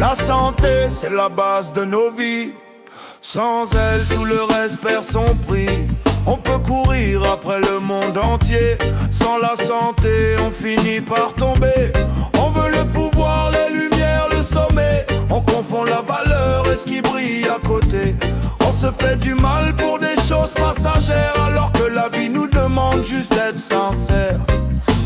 La santé, c'est la base de nos vies. Sans elle, tout le reste perd son prix. On peut courir après le monde entier. Sans la santé, on finit par tomber. On veut le pouvoir, les lumières, le sommet. On confond la valeur et ce qui brille à côté. On se fait du mal pour des choses passagères, alors que la vie nous demande juste d'être sincère.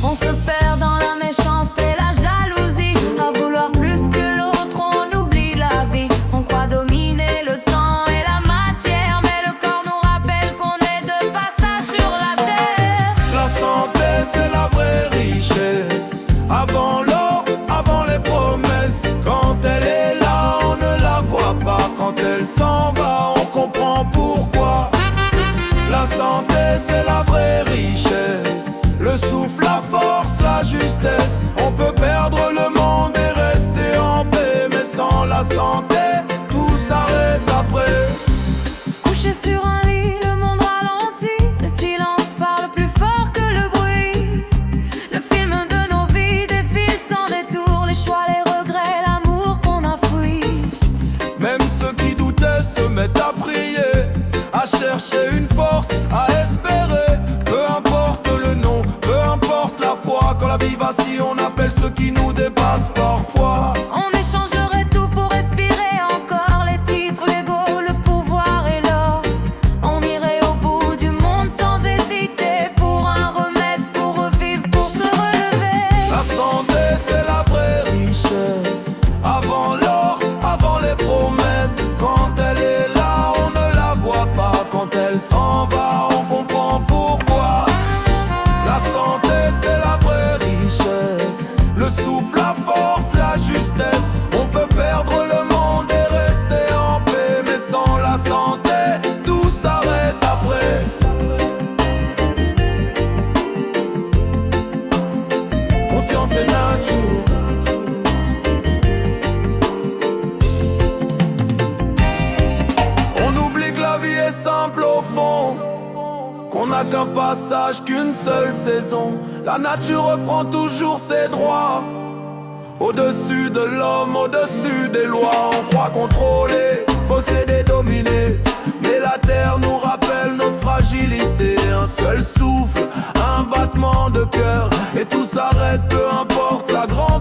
On se perd dans la méchanceté, la jalousie. À vouloir plus que l'autre, on oublie la vie. On croit dominer le temps et la matière, mais le corps nous rappelle qu'on est de passage sur la terre. La santé, c'est la vraie richesse. Avant l'or, avant les promesses. Quand elle est là, on ne la voit pas. Quand elle s'en va, on comprend pourquoi. La santé, c'est la vraie richesse. Le souffle, la force, la justesse. On peut perdre le monde et rester en paix, mais sans la santé, tout s'arrête après. Couché sur un lit, le monde ralentit. Le silence parle plus fort que le bruit. Le film de nos vies défile sans détour. Les choix, les regrets, l'amour qu'on a fui. Même ceux qui doutaient se mettent à prier, à chercher une force, à espérer. Peu importe le nom, peu importe la foi. Quand la vie vacille, on appelle ceux qui nous dépassent parfois. On échangerait tout pour respirer encore. Les titres, l'ego, le pouvoir et l'or. On irait au bout du monde sans hésiter. Pour un remède, pour revivre, pour se relever. La santé, c'est la vraie richesse. Avant l'or, avant les promesses. Quand elle est là, on ne la voit pas. Quand elle s'en va, on comprend pourquoi. La santé, c'est la vraie richesse. Le souffle, la force, la justesse. On peut perdre le monde et rester en paix, mais sans la santé, tout s'arrête après. Conscience et nature. On oublie que la vie est simple au fond, qu'on n'a qu'un passage, qu'une seule saison. La nature reprend toujours ses droits. Au-dessus de l'homme, au-dessus des lois. On croit contrôler, posséder, dominer, mais la terre nous rappelle notre fragilité. Un seul souffle, un battement de cœur, et tout s'arrête, peu importe la grande